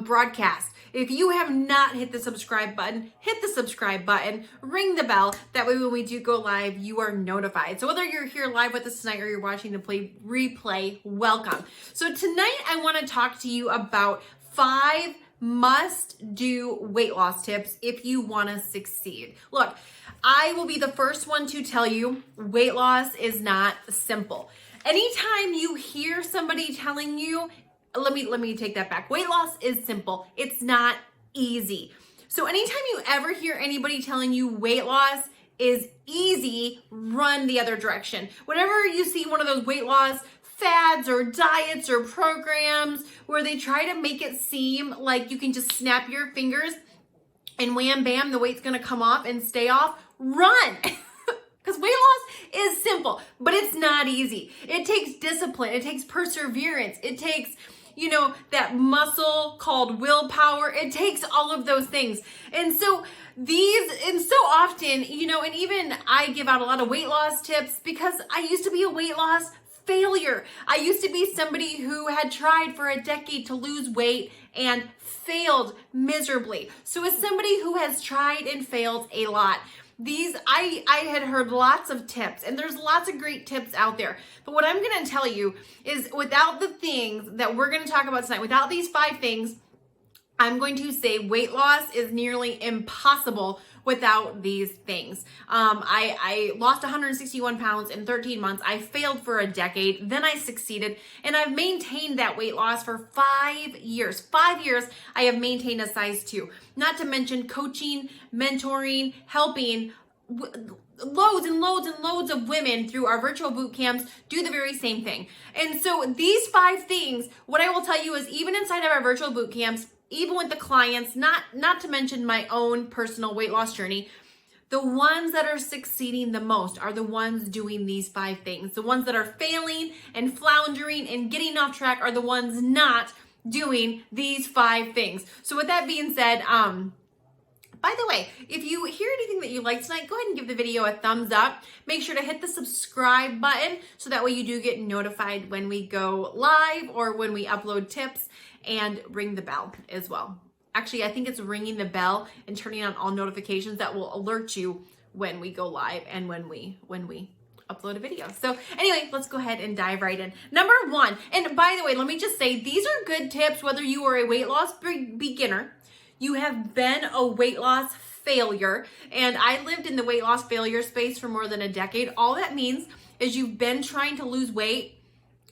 broadcast. If you have not hit the subscribe button, hit the subscribe button, ring the bell. That way when we do go live, you are notified. So whether you're here live with us tonight or you're watching the replay, welcome. So tonight I want to talk to you about 5 must-do weight loss tips if you want to succeed. Look, I will be the first one to tell you weight loss is not simple. Anytime you hear somebody telling you, let me take that back. Weight loss is simple. It's not easy. So anytime you ever hear anybody telling you weight loss is easy, run the other direction. Whenever you see one of those weight loss fads or diets or programs where they try to make it seem like you can just snap your fingers and wham bam, the weight's gonna come off and stay off, run. Because weight loss is simple, but it's not easy. It takes discipline, it takes perseverance, it takes, that muscle called willpower. It takes all of those things. And so often, and even I give out a lot of weight loss tips because I used to be a weight loss failure. I used to be somebody who had tried for a decade to lose weight and failed miserably. So as somebody who has tried and failed a lot, I had heard lots of tips, and there's lots of great tips out there. But what I'm going to tell you is without the things that we're going to talk about tonight, without these 5 things, I'm going to say weight loss is nearly impossible without these things. I lost 161 pounds in 13 months. I failed for a decade. Then I succeeded, and I've maintained that weight loss for 5 years. 5 years I have maintained a size 2. Not to mention coaching, mentoring, helping loads and loads and loads of women through our virtual boot camps do the very same thing. And so these 5 things, what I will tell you is even inside of our virtual boot camps, even with the clients, not to mention my own personal weight loss journey, the ones that are succeeding the most are the ones doing these 5 things. The ones that are failing and floundering and getting off track are the ones not doing these 5 things. So with that being said, by the way, if you hear anything that you like tonight, go ahead and give the video a thumbs up. Make sure to hit the subscribe button so that way you do get notified when we go live or when we upload tips, and ring the bell as well. Actually, I think it's ringing the bell and turning on all notifications that will alert you when we go live and when we upload a video. So anyway, let's go ahead and dive right in. Number 1, and by the way, let me just say, these are good tips whether you are a weight loss beginner, you have been a weight loss failure, and I lived in the weight loss failure space for more than a decade. All that means is you've been trying to lose weight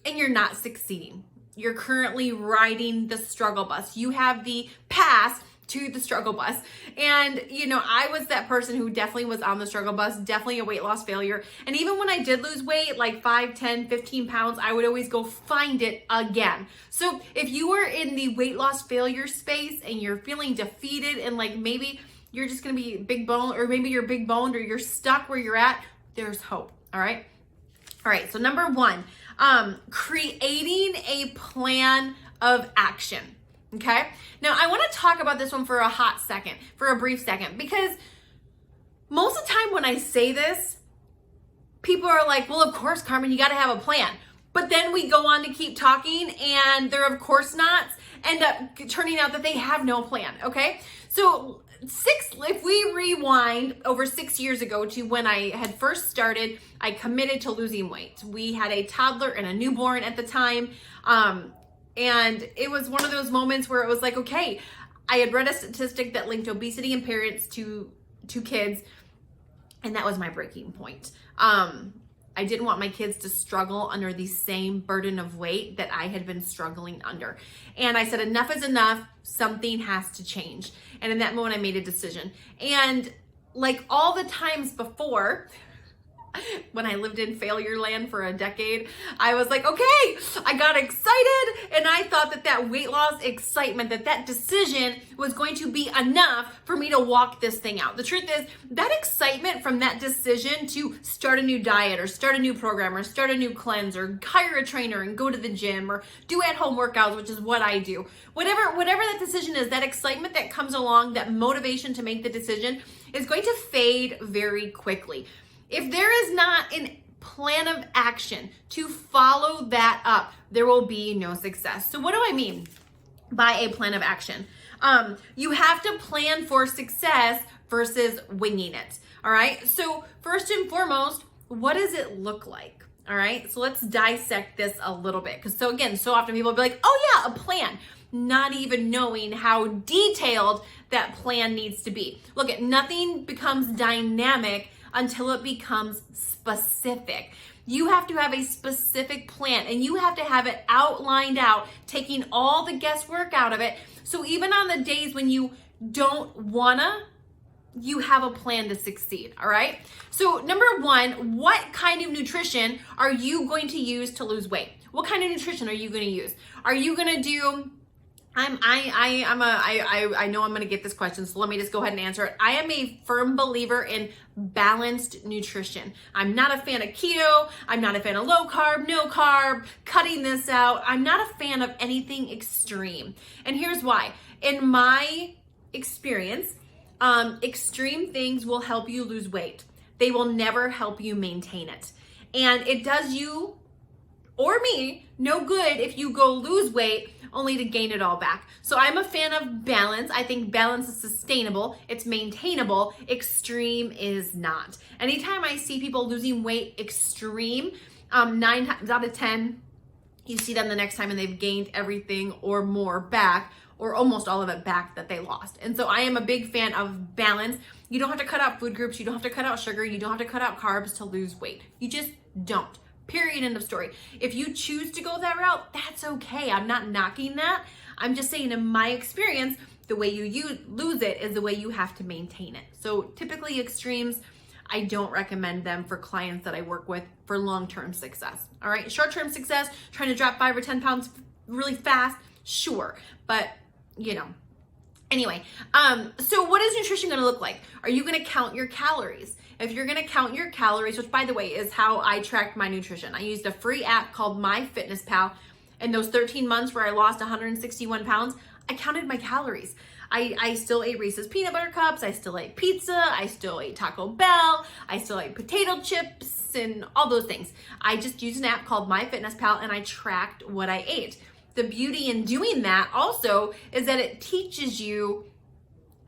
and you're not succeeding. You're currently riding the struggle bus. You have the pass to the struggle bus. And, I was that person who definitely was on the struggle bus, definitely a weight loss failure. And even when I did lose weight, like 5, 10, 15 pounds, I would always go find it again. So if you are in the weight loss failure space and you're feeling defeated and like maybe you're just going to be big boned, or maybe you're big boned or you're stuck where you're at, there's hope. All right. So number 1, creating a plan of action. Okay. Now I want to talk about this one for a brief second, because most of the time when I say this, people are like, well, of course, Carmen, you got to have a plan. But then we go on to keep talking and they're of course not end up turning out that they have no plan. Okay. So if we rewind over 6 years ago to when I had first started, I committed to losing weight. We had a toddler and a newborn at the time. And it was one of those moments where it was like, okay, I had read a statistic that linked obesity in parents to kids. And that was my breaking point. I didn't want my kids to struggle under the same burden of weight that I had been struggling under. And I said, enough is enough. Something has to change. And in that moment, I made a decision. And like all the times before, when I lived in failure land for a decade, I was like, okay, I got excited. And I thought that weight loss excitement, that decision was going to be enough for me to walk this thing out. The truth is that excitement from that decision to start a new diet or start a new program or start a new cleanse or hire a trainer and go to the gym or do at-home workouts, which is what I do. Whatever that decision is, that excitement that comes along, that motivation to make the decision is going to fade very quickly. If there is not a plan of action to follow that up, there will be no success. So what do I mean? by a plan of action. You have to plan for success versus winging it. All right. So first and foremost, what does it look like? All right. So let's dissect this a little bit. Because so again, so often people will be like, oh yeah, a plan, not even knowing how detailed that plan needs to be. Look, at nothing becomes dynamic until it becomes specific. You have to have a specific plan, and you have to have it outlined out, taking all the guesswork out of it. So even on the days when you don't wanna, you have a plan to succeed, all right? So number one, what kind of nutrition are you going to use to lose weight? What kind of nutrition are you gonna use? Are you gonna do, I know I'm gonna get this question, so let me just go ahead and answer it. I am a firm believer in balanced nutrition. I'm not a fan of keto. I'm not a fan of low carb, no carb, cutting this out. I'm not a fan of anything extreme. And here's why. In my experience, extreme things will help you lose weight. They will never help you maintain it. And it does you or me no good if you go lose weight only to gain it all back. So I'm a fan of balance. I think balance is sustainable. It's maintainable. Extreme is not. Anytime I see people losing weight extreme, 9 times out of 10, you see them the next time and they've gained everything or more back, or almost all of it back that they lost. And so I am a big fan of balance. You don't have to cut out food groups. You don't have to cut out sugar. You don't have to cut out carbs to lose weight. You just don't. Period, end of story. If you choose to go that route, that's okay. I'm not knocking that. I'm just saying in my experience, the way you lose it is the way you have to maintain it. So typically extremes, I don't recommend them for clients that I work with for long-term success. All right, short-term success, trying to drop 5 or 10 pounds really fast, sure. But you know, anyway, so what is nutrition going to look like? Are you going to count your calories? If you're going to count your calories, which by the way is how I tracked my nutrition. I used a free app called MyFitnessPal. In those 13 months where I lost 161 pounds, I counted my calories. I still ate Reese's peanut butter cups. I still ate pizza. I still ate Taco Bell. I still ate potato chips and all those things. I just used an app called MyFitnessPal and I tracked what I ate. The beauty in doing that also is that it teaches you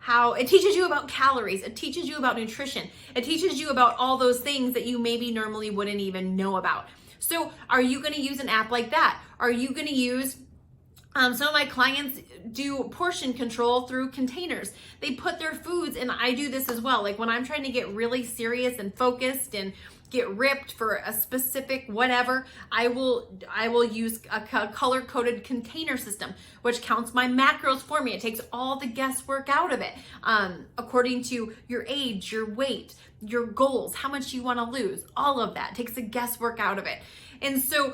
about calories. It teaches you about nutrition. It teaches you about all those things that you maybe normally wouldn't even know about. So are you going to use an app like that? Are you going to use, some of my clients do portion control through containers. They put their foods, and I do this as well. Like when I'm trying to get really serious and focused and get ripped for a specific whatever, I will use a color-coded container system, which counts my macros for me. It takes all the guesswork out of it, according to your age, your weight, your goals, how much you want to lose, all of that takes the guesswork out of it. And so,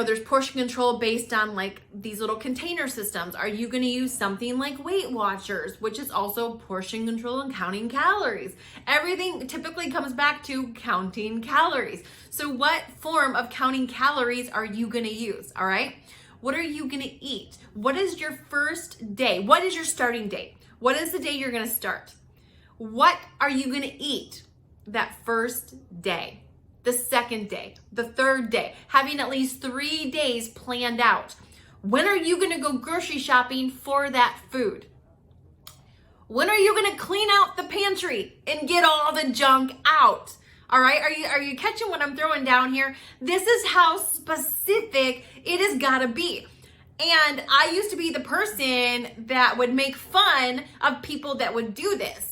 there's portion control based on like these little container systems. Are you going to use something like Weight Watchers, which is also portion control and counting calories? Everything typically comes back to counting calories. So what form of counting calories are you going to use? All right. What are you going to eat? What is your first day? What is your starting date? What is the day you're going to start? What are you going to eat that first day? The second day, the third day, having at least 3 days planned out. When are you going to go grocery shopping for that food? When are you going to clean out the pantry and get all the junk out? All right. Are you catching what I'm throwing down here? This is how specific it has got to be. And I used to be the person that would make fun of people that would do this.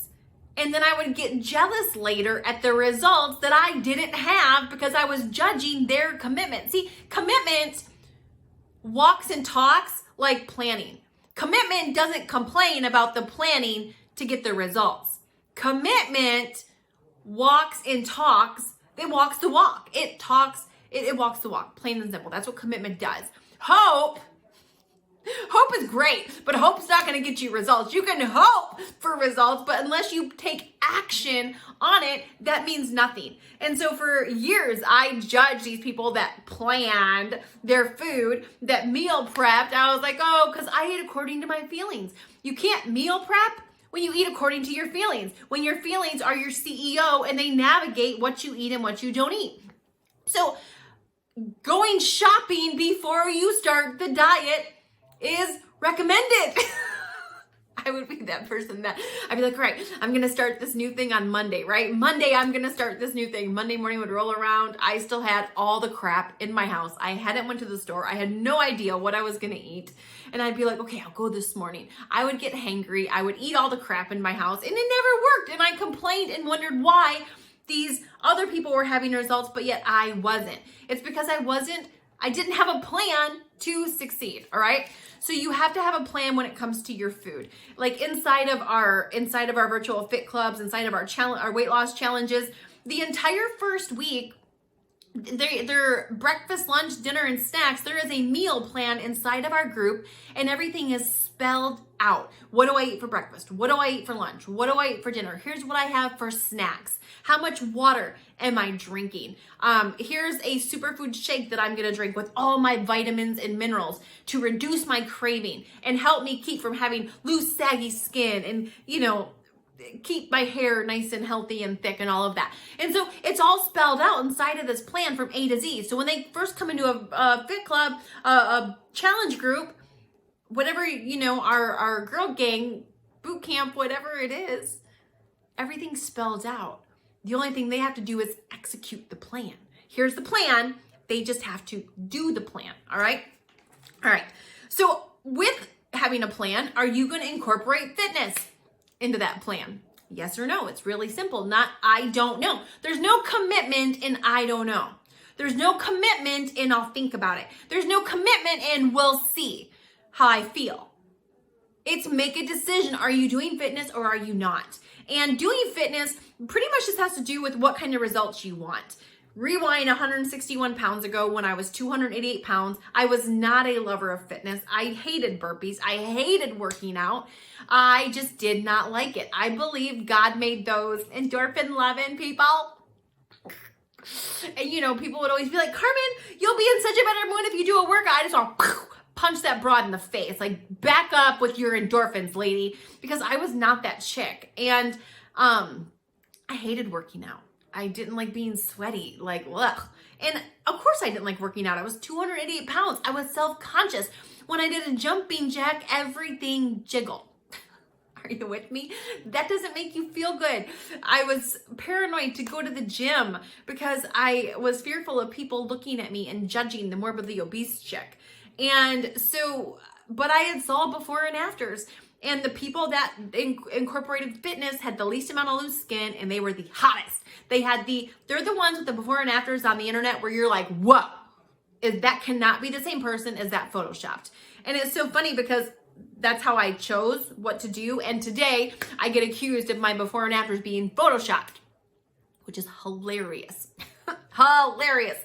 And then I would get jealous later at the results that I didn't have because I was judging their commitment. See, commitment walks and talks like planning. Commitment doesn't complain about the planning to get the results. Commitment walks and talks. It walks the walk. It walks the walk. Plain and simple. That's what commitment does. Hope is great, but hope's not going to get you results. You can hope for results, but unless you take action on it, that means nothing. And so for years, I judged these people that planned their food, that meal prepped. I was like, oh, because I ate according to my feelings. You can't meal prep when you eat according to your feelings, when your feelings are your CEO and they navigate what you eat and what you don't eat. So going shopping before you start the diet is recommended. I would be that person that I'd be like, all right, I'm going to start this new thing on Monday, right? Monday, I'm going to start this new thing. Monday morning would roll around. I still had all the crap in my house. I hadn't went to the store. I had no idea what I was going to eat. And I'd be like, okay, I'll go this morning. I would get hangry. I would eat all the crap in my house and it never worked. And I complained and wondered why these other people were having results, but yet I wasn't. It's because I didn't have a plan to succeed. All right. So you have to have a plan when it comes to your food. Like inside of our virtual fit clubs, inside of our weight loss challenges, the entire first week, their breakfast, lunch, dinner, and snacks, there is a meal plan inside of our group and everything is spelled out. What do I eat for breakfast? What do I eat for lunch? What do I eat for dinner? Here's what I have for snacks. How much water am I drinking? Here's a superfood shake that I'm going to drink with all my vitamins and minerals to reduce my craving and help me keep from having loose, saggy skin and, keep my hair nice and healthy and thick and all of that. And so it's all spelled out inside of this plan from A to Z. So when they first come into a fit club, a challenge group, whatever, our girl gang, boot camp, whatever it is, everything's spelled out. The only thing they have to do is execute the plan. Here's the plan. They just have to do the plan. All right. All right. So with having a plan, are you going to incorporate fitness into that plan? Yes or no? It's really simple. Not I don't know. There's no commitment in I don't know. There's no commitment in I'll think about it. There's no commitment in we'll see how I feel. It's make a decision. Are you doing fitness or are you not? And doing fitness pretty much just has to do with what kind of results you want. Rewind 161 pounds ago when I was 288 pounds. I was not a lover of fitness. I hated burpees. I hated working out. I just did not like it. I believe God made those endorphin loving people. And people would always be like, Carmen, you'll be in such a better mood if you do a workout. I just want to punch that broad in the face. Like, back up with your endorphins, lady. Because I was not that chick. And I hated working out. I didn't like being sweaty, like, ugh. And of course I didn't like working out. I was 288 pounds. I was self-conscious. When I did a jumping jack, everything jiggled. Are you with me? That doesn't make you feel good. I was paranoid to go to the gym because I was fearful of people looking at me and judging the morbidly obese chick. And so, but I had saw before and afters. And the people that incorporated fitness had the least amount of loose skin and they were the hottest. They're the ones with the before and afters on the internet where you're like, whoa, that cannot be the same person as that photoshopped. And it's so funny because that's how I chose what to do. And today I get accused of my before and afters being photoshopped, which is hilarious. Hilarious.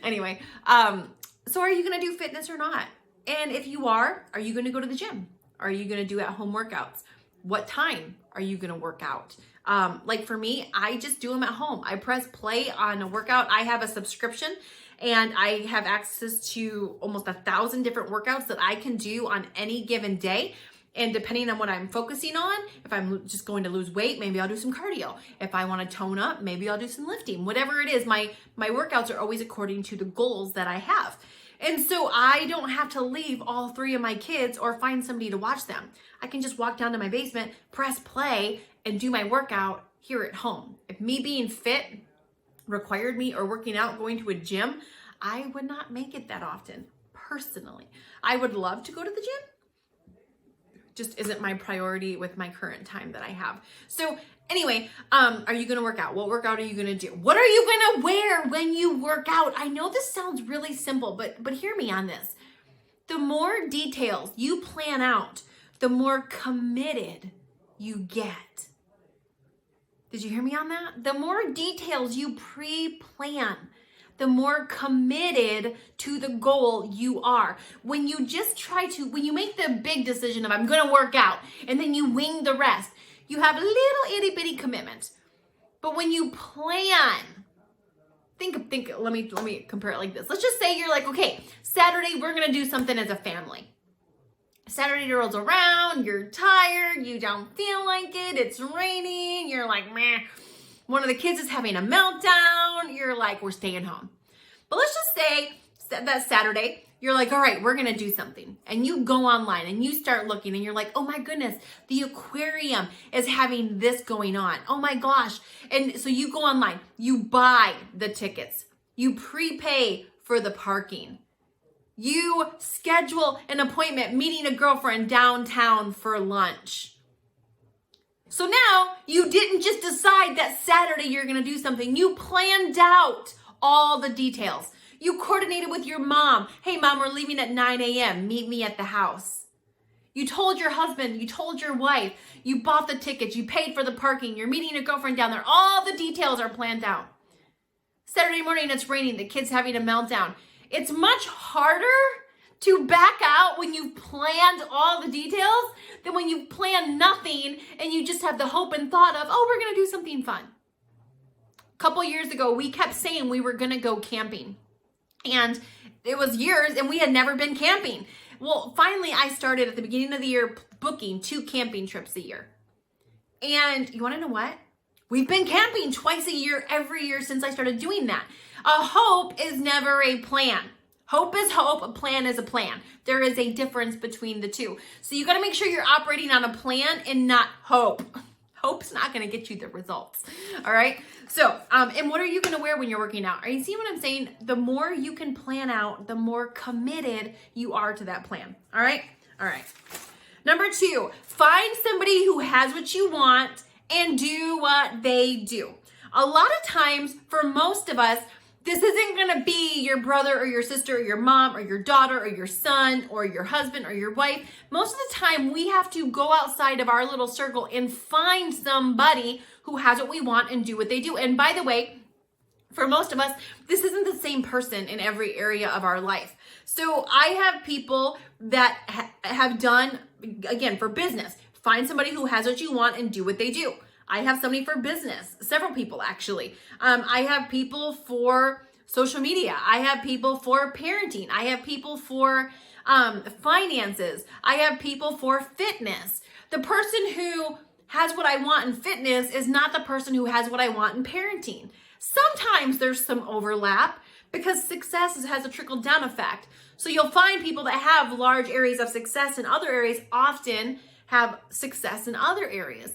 Anyway, so are you going to do fitness or not? And if you are you going to go to the gym? Are you going to do at-home workouts? What time are you going to work out? Like for me, I just do them at home. I press play on a workout. I have a subscription and I have access to almost 1,000 different workouts that I can do on any given day. And depending on what I'm focusing on, if I'm just going to lose weight, maybe I'll do some cardio. If I want to tone up, maybe I'll do some lifting. Whatever it is, my workouts are always according to the goals that I have. And so I don't have to leave all 3 of my kids or find somebody to watch them. I can just walk down to my basement, press play, and do my workout here at home. If me being fit required me or working out, going to a gym, I would not make it that often, personally. I would love to go to the gym. Just isn't my priority with my current time that I have. So anyway, are you going to work out? What workout are you going to do? What are you going to wear when you work out? I know this sounds really simple, but hear me on this. The more details you plan out, the more committed you get. Did you hear me on that? The more details you pre-plan, the more committed to the goal you are. When you make the big decision of I'm going to work out and then you wing the rest, you have little itty bitty commitments. But when you plan, think, let me compare it like this. Let's just say you're like, okay, Saturday, we're going to do something as a family. Saturday rolls around, you're tired, you don't feel like it, it's raining, you're like, meh. One of the kids is having a meltdown, you're like, we're staying home. But let's just say that Saturday, You're like, all right, we're going to do something. And you go online and you start looking and you're like, oh my goodness, the aquarium is having this going on. Oh my gosh. And so you go online, you buy the tickets, you prepay for the parking. You schedule an appointment meeting a girlfriend downtown for lunch. So now you didn't just decide that Saturday you're going to do something. You planned out all the details. You coordinated with your mom. Hey, mom, we're leaving at 9 a.m. Meet me at the house. You told your husband, you told your wife, you bought the tickets, you paid for the parking, you're meeting your girlfriend down there. All the details are planned out. Saturday morning, it's raining, the kid's having a meltdown. It's much harder to back out when you've planned all the details than when you've planned nothing and you just have the hope and thought of, oh, we're going to do something fun. A couple years ago, we kept saying we were going to go camping. And it was years and we had never been camping. Well, finally, I started at the beginning of the year booking 2 camping trips a year. And you want to know what? We've been camping twice a year, every year since I started doing that. A hope is never a plan. Hope is hope, a plan is a plan. There is a difference between the two. So you got to make sure you're operating on a plan and not hope. Hope's not going to get you the results. All right. So, and what are you going to wear when you're working out? Are you seeing what I'm saying? The more you can plan out, the more committed you are to that plan. All right. All right. Number 2, find somebody who has what you want and do what they do. A lot of times for most of us, this isn't going to be your brother or your sister or your mom or your daughter or your son or your husband or your wife. Most of the time, we have to go outside of our little circle and find somebody who has what we want and do what they do. And by the way, for most of us, this isn't the same person in every area of our life. So I have people that have done, again, for business, find somebody who has what you want and do what they do. I have somebody for business, several people actually. I have people for social media. I have people for parenting. I have people for finances. I have people for fitness. The person who has what I want in fitness is not the person who has what I want in parenting. Sometimes there's some overlap because success has a trickle down effect. So you'll find people that have large areas of success in other areas often have success in other areas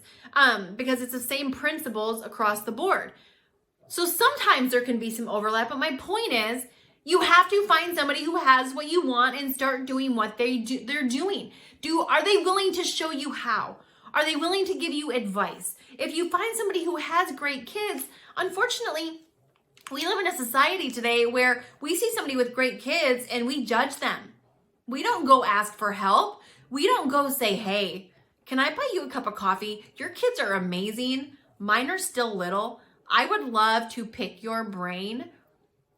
because it's the same principles across the board. So sometimes there can be some overlap, but my point is you have to find somebody who has what you want and start doing what they're doing. Are they willing to show you how? Are they willing to give you advice? If you find somebody who has great kids, unfortunately, we live in a society today where we see somebody with great kids and we judge them. We don't go ask for help. We don't go say, hey, can I buy you a cup of coffee? Your kids are amazing. Mine are still little. I would love to pick your brain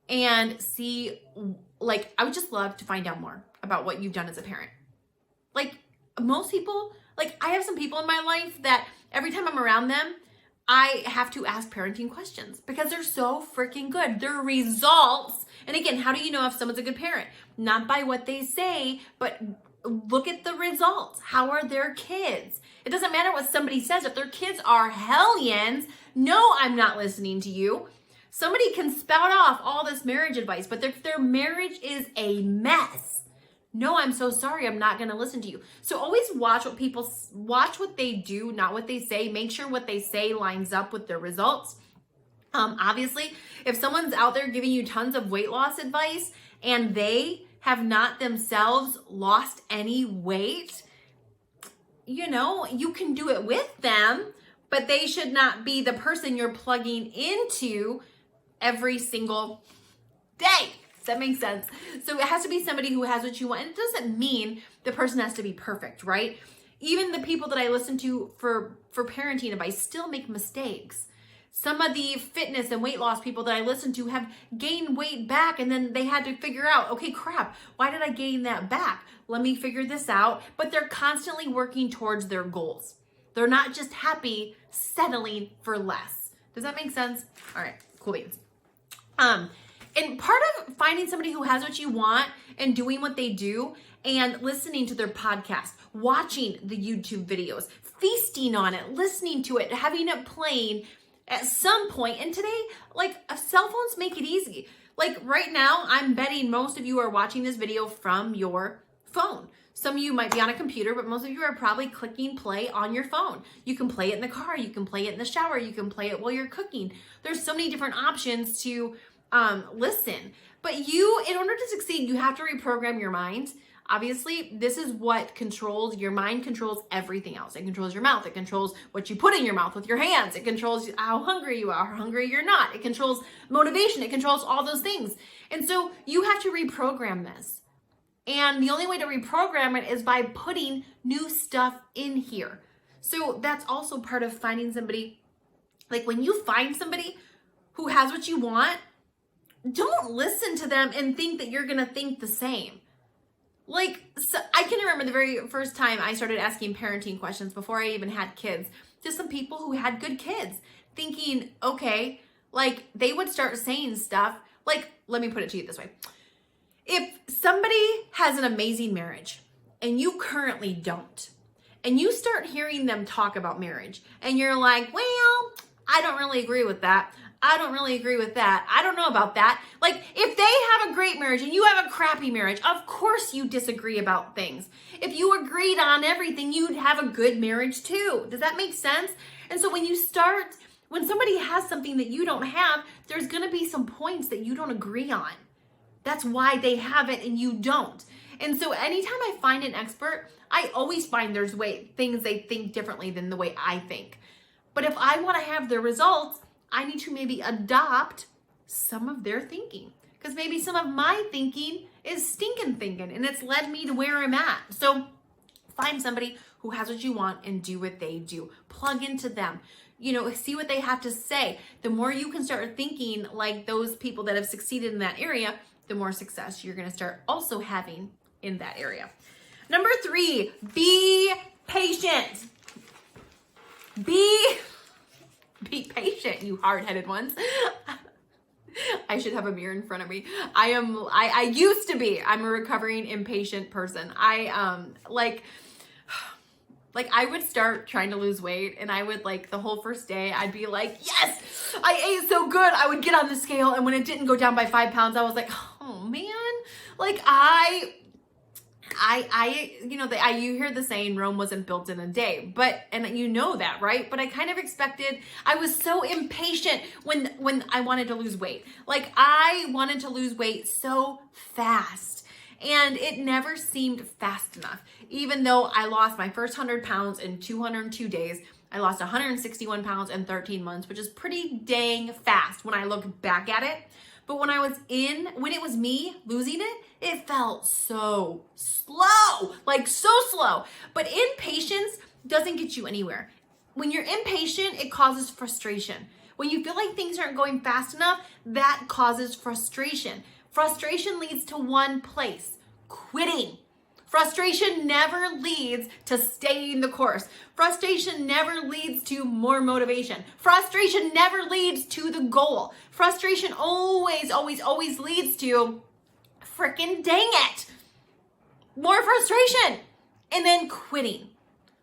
and see, I would just love to find out more about what you've done as a parent. Most people, I have some people in my life that every time I'm around them, I have to ask parenting questions because they're so freaking good. Their results, and again, how do you know if someone's a good parent? Not by what they say, but look at the results. How are their kids? It doesn't matter what somebody says. If their kids are hellions, no, I'm not listening to you. Somebody can spout off all this marriage advice, but if their marriage is a mess, no, I'm so sorry, I'm not going to listen to you. So always watch what they do, not what they say. Make sure what they say lines up with their results. Obviously, if someone's out there giving you tons of weight loss advice and they have not themselves lost any weight, you can do it with them, but they should not be the person you're plugging into every single day. Does that make sense? So it has to be somebody who has what you want. And it doesn't mean the person has to be perfect, right? Even the people that I listen to for parenting advice still make mistakes. Some of the fitness and weight loss people that I listen to have gained weight back and then they had to figure out, okay, crap, why did I gain that back? Let me figure this out. But they're constantly working towards their goals. They're not just happy settling for less. Does that make sense? All right, cool beans. And part of finding somebody who has what you want and doing what they do and listening to their podcast, watching the YouTube videos, feasting on it, listening to it, having it playing at some point. And today, cell phones make it easy. Like right now, I'm betting most of you are watching this video from your phone. Some of you might be on a computer, but most of you are probably clicking play on your phone. You can play it in the car, you can play it in the shower, you can play it while you're cooking. There's so many different options to listen. But you, in order to succeed, you have to reprogram your mind. Obviously, this is what controls your mind, controls everything else. It controls your mouth. It controls what you put in your mouth with your hands. It controls how hungry you are, how hungry you're not. It controls motivation. It controls all those things. And so you have to reprogram this. And the only way to reprogram it is by putting new stuff in here. So that's also part of finding somebody. Like when you find somebody who has what you want, don't listen to them and think that you're going to think the same. Like, so I can remember the very first time I started asking parenting questions before I even had kids to some people who had good kids, thinking, okay, like they would start saying stuff like, let me put it to you this way. If somebody has an amazing marriage and you currently don't, and you start hearing them talk about marriage and you're like, well, I don't really agree with that. I don't really agree with that. I don't know about that. Like if they have a great marriage and you have a crappy marriage, of course you disagree about things. If you agreed on everything, you'd have a good marriage too. Does that make sense? And so when somebody has something that you don't have, there's going to be some points that you don't agree on. That's why they have it and you don't. And so anytime I find an expert, I always find there's things they think differently than the way I think. But if I want to have their results, I need to maybe adopt some of their thinking, because maybe some of my thinking is stinking thinking and it's led me to where I'm at. So find somebody who has what you want and do what they do. Plug into them, see what they have to say. The more you can start thinking like those people that have succeeded in that area, the more success you're going to start also having in that area. Number 3, be patient. Be patient, you hard-headed ones. I should have a mirror in front of me. I used to be. I'm a recovering impatient person. Like I would start trying to lose weight and I would the whole first day, I'd be like, yes, I ate so good. I would get on the scale. And when it didn't go down by 5 pounds, I was like, oh man, you hear the saying, Rome wasn't built in a day, and you know that, right? But I kind of expected, I was so impatient when I wanted to lose weight. Like I wanted to lose weight so fast and it never seemed fast enough. Even though I lost my first 100 pounds in 202 days, I lost 161 pounds in 13 months, which is pretty dang fast when I look back at it. But when it was me losing it, it felt so slow, so slow. But impatience doesn't get you anywhere. When you're impatient, it causes frustration. When you feel like things aren't going fast enough, that causes frustration. Frustration leads to one place: quitting. Frustration never leads to staying the course. Frustration never leads to more motivation. Frustration never leads to the goal. Frustration always, always, always leads to freaking dang it, more frustration, and then quitting.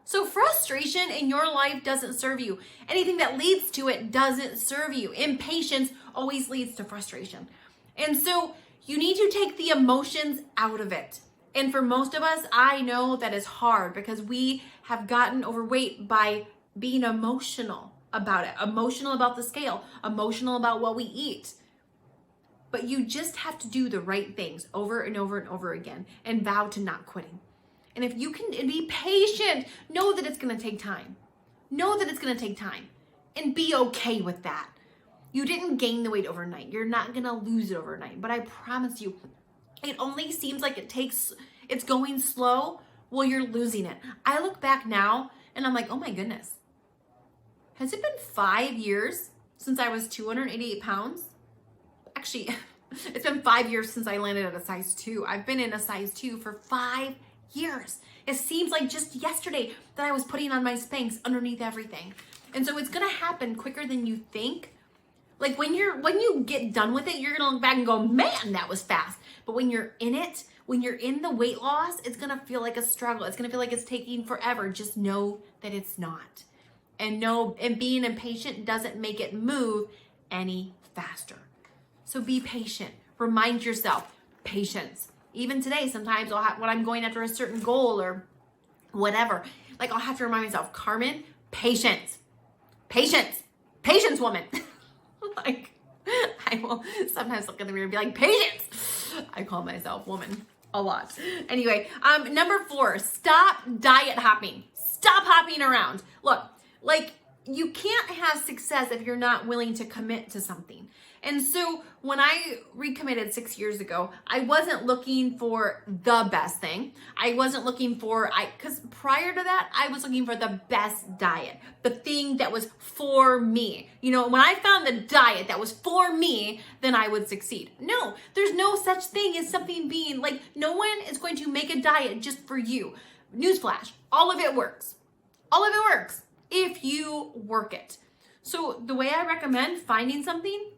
So frustration in your life doesn't serve you. Anything that leads to it doesn't serve you. Impatience always leads to frustration. And so you need to take the emotions out of it. And for most of us, I know that is hard because we have gotten overweight by being emotional about it, emotional about the scale, emotional about what we eat. But you just have to do the right things over and over and over again and vow to not quitting. And if you can be patient, know that it's going to take time. Know that it's going to take time and be okay with that. You didn't gain the weight overnight. You're not going to lose it overnight. But I promise you, it only seems like it's going slow while you're losing it. I look back now and I'm like, oh my goodness. Has it been 5 years since I was 288 pounds? Actually, it's been 5 years since I landed at a size 2. I've been in a size 2 for 5 years. It seems like just yesterday that I was putting on my Spanx underneath everything. And so it's going to happen quicker than you think. Like when you get done with it, you're going to look back and go, man, that was fast. But when you're in it, when you're in the weight loss, it's going to feel like a struggle. It's going to feel like it's taking forever. Just know that it's not. And being impatient doesn't make it move any faster. So be patient. Remind yourself, patience. Even today, sometimes when I'm going after a certain goal or whatever, like I'll have to remind myself, Carmen, patience, woman. Like I will sometimes look in the mirror and be like, patience. I call myself woman a lot. Anyway, number 4, stop diet hopping. Stop hopping around. Look, like you can't have success if you're not willing to commit to something. And so when I recommitted 6 years ago, I wasn't looking for the best thing. I wasn't looking for, because prior to that, I was looking for the best diet, the thing that was for me. You know, when I found the diet that was for me, then I would succeed. No, there's no such thing as something being like, no one is going to make a diet just for you. Newsflash, all of it works. All of it works if you work it. So the way I recommend finding something,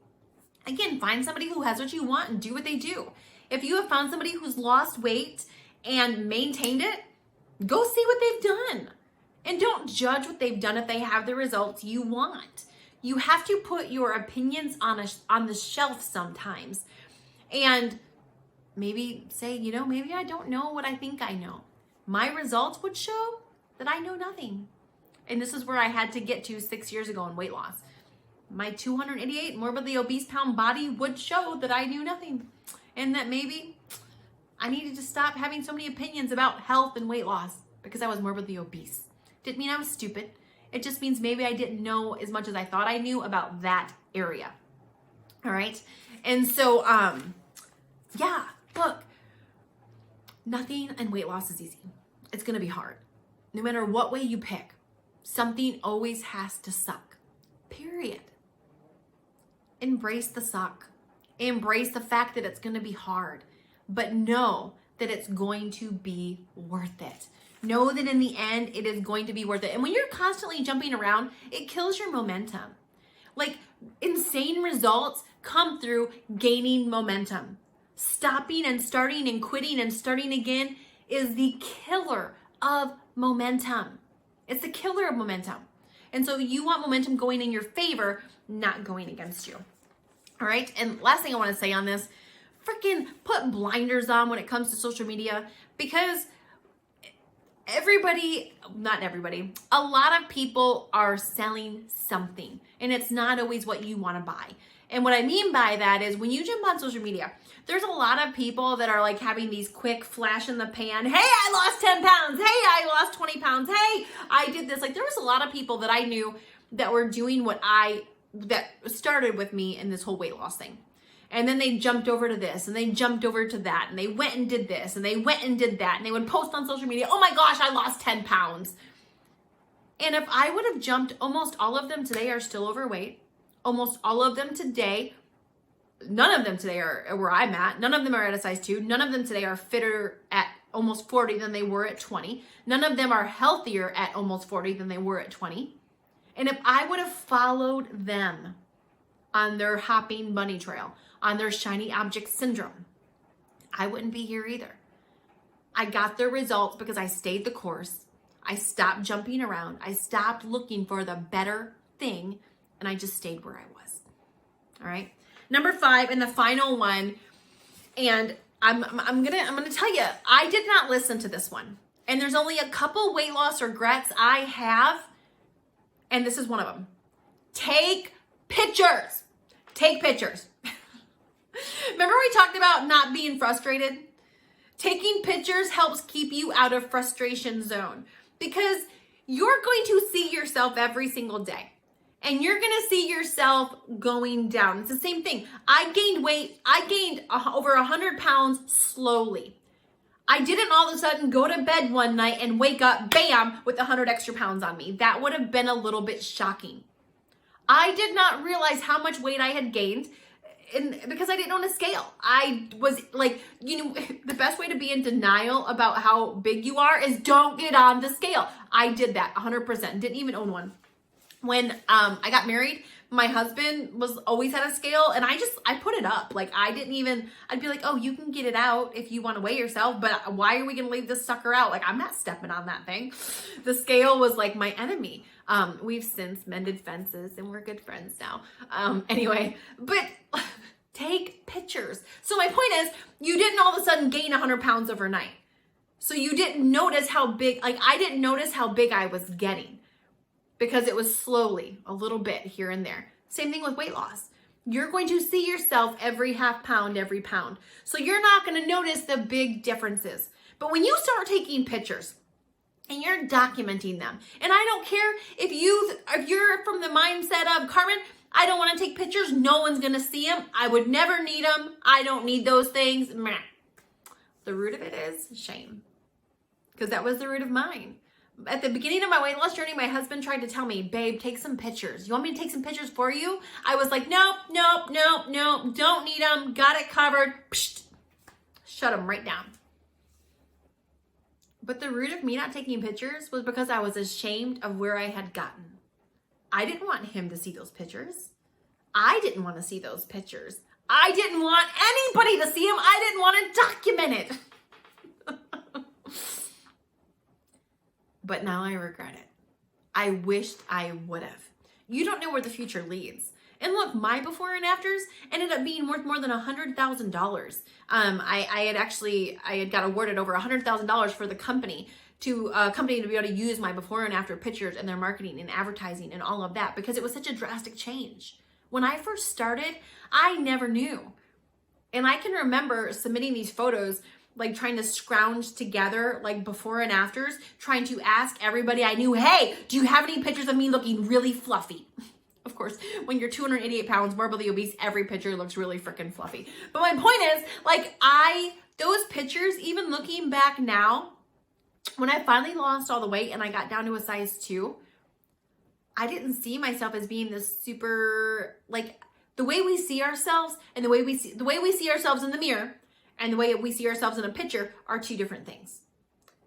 again, find somebody who has what you want and do what they do. If you have found somebody who's lost weight and maintained it, go see what they've done. And don't judge what they've done if they have the results you want. You have to put your opinions on the shelf sometimes. And maybe say, you know, maybe I don't know what I think I know. My results would show that I know nothing. And this is where I had to get to 6 years ago in weight loss. My 288 morbidly obese pound body would show that I knew nothing, and that maybe I needed to stop having so many opinions about health and weight loss because I was morbidly obese. Didn't mean I was stupid. It just means maybe I didn't know as much as I thought I knew about that area. All right. And so, yeah, look, nothing in weight loss is easy. It's going to be hard. No matter what way you pick, something always has to suck, period. Embrace the suck. Embrace the fact that it's going to be hard, but know that it's going to be worth it. Know that in the end, it is going to be worth it. And when you're constantly jumping around, it kills your momentum. Like insane results come through gaining momentum. Stopping and starting and quitting and starting again is the killer of momentum. It's the killer of momentum. And so you want momentum going in your favor, not going against you. All right. And last thing I want to say on this, freaking put blinders on when it comes to social media, because not everybody, a lot of people are selling something and it's not always what you want to buy. And what I mean by that is when you jump on social media, there's a lot of people that are like having these quick flash in the pan. Hey, I lost 10 pounds. Hey, I lost 20 pounds. Hey, I did this. Like there was a lot of people that I knew that were doing that started with me in this whole weight loss thing. And then they jumped over to this and they jumped over to that and they went and did this and they went and did that and they would post on social media, oh my gosh, I lost 10 pounds. And if I would have jumped, almost all of them today are still overweight. Almost all of them today, none of them today are where I'm at. None of them are at a size 2. None of them today are fitter at almost 40 than they were at 20. None of them are healthier at almost 40 than they were at 20. And if I would have followed them on their hopping bunny trail, on their shiny object syndrome, I wouldn't be here either. I got their results because I stayed the course. I stopped jumping around. I stopped looking for the better thing, and I just stayed where I was. All right. Number 5, and the final one, and I'm gonna tell you, I did not listen to this one. And there's only a couple weight loss regrets I have, and this is one of them. Take pictures. Take pictures. Remember we talked about not being frustrated? Taking pictures helps keep you out of frustration zone because you're going to see yourself every single day. And you're going to see yourself going down. It's the same thing. I gained weight. I gained over 100 pounds slowly. I didn't all of a sudden go to bed one night and wake up, bam, with 100 extra pounds on me. That would have been a little bit shocking. I did not realize how much weight I had gained because I didn't own a scale. I was like, the best way to be in denial about how big you are is don't get on the scale. I did that 100%. Didn't even own one. When I got married, my husband was always at a scale and I put it up. Like I'd be like, oh, you can get it out if you want to weigh yourself, but why are we going to leave this sucker out? Like I'm not stepping on that thing. The scale was like my enemy. We've since mended fences and we're good friends now. Anyway, but Take pictures. So my point is, you didn't all of a sudden gain 100 pounds overnight. So you didn't notice how big, like I didn't notice how big I was getting because it was slowly, a little bit here and there. Same thing with weight loss. You're going to see yourself every half pound, every pound. So you're not going to notice the big differences. But when you start taking pictures and you're documenting them, and I don't care if you're from the mindset of, Carmen, I don't want to take pictures. No one's going to see them. I would never need them. I don't need those things. Meh. The root of it is shame. Because that was the root of mine. At the beginning of my weight loss journey, my husband tried to tell me, babe, take some pictures. You want me to take some pictures for you? I was like, nope, don't need them. Got it covered. Psht. Shut them right down. But the root of me not taking pictures was because I was ashamed of where I had gotten. I didn't want him to see those pictures. I didn't want to see those pictures. I didn't want anybody to see them. I didn't want to document it. But now I regret it. I wished I would have. You don't know where the future leads. And look, my before and afters ended up being worth more than $100,000. I had got awarded over $100,000 for the company to be able to use my before and after pictures in their marketing and advertising and all of that, because it was such a drastic change. When I first started, I never knew. And I can remember submitting these photos, like trying to scrounge together like before and afters, trying to ask everybody I knew, hey, do you have any pictures of me looking really fluffy? Of course, when you're 288 pounds, morbidly obese, every picture looks really freaking fluffy. But my point is, like those pictures, even looking back now, when I finally lost all the weight and I got down to a size 2, I didn't see myself as being this super, like the way we see ourselves and the way we see ourselves in the mirror and the way we see ourselves in a picture are two different things.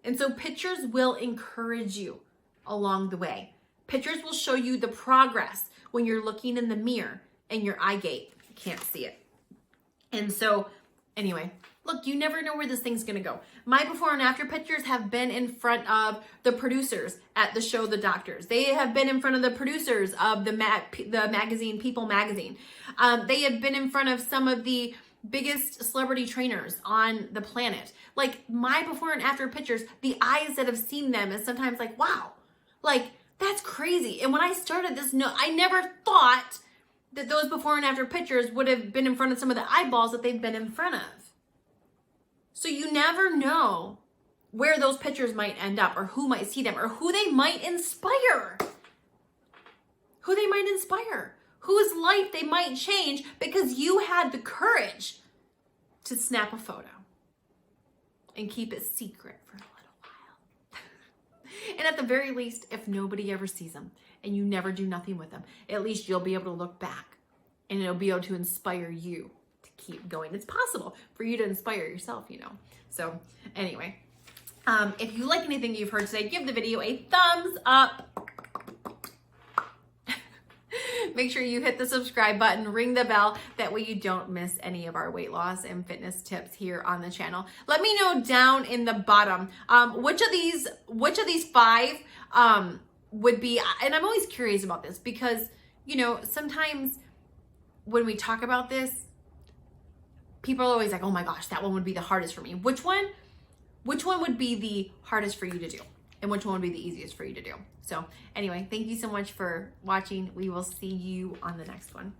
And so pictures will encourage you along the way. Pictures will show you the progress when you're looking in the mirror and your eye gate can't see it. And so anyway, look, you never know where this thing's gonna go. My before and after pictures have been in front of the producers at the show The Doctors. They have been in front of the producers of the magazine, People magazine. They have been in front of some of the biggest celebrity trainers on the planet. Like my before and after pictures, the eyes that have seen them is sometimes like, wow, like that's crazy. And when I started this, I never thought that those before and after pictures would have been in front of some of the eyeballs that they've been in front of. So you never know where those pictures might end up or who might see them or who they might inspire. Whose life they might change because you had the courage to snap a photo and keep it secret for a little while. And at the very least, if nobody ever sees them and you never do nothing with them, at least you'll be able to look back and it'll be able to inspire you to keep going. It's possible for you to inspire yourself, you know. So anyway, if you like anything you've heard today, give the video a thumbs up. Make sure you hit the subscribe button, ring the bell. That way you don't miss any of our weight loss and fitness tips here on the channel. Let me know down in the bottom, which of these 5 would be, and I'm always curious about this because, you know, sometimes when we talk about this, people are always like, oh my gosh, that one would be the hardest for me. Which one would be the hardest for you to do? And which one would be the easiest for you to do? So anyway, thank you so much for watching. We will see you on the next one.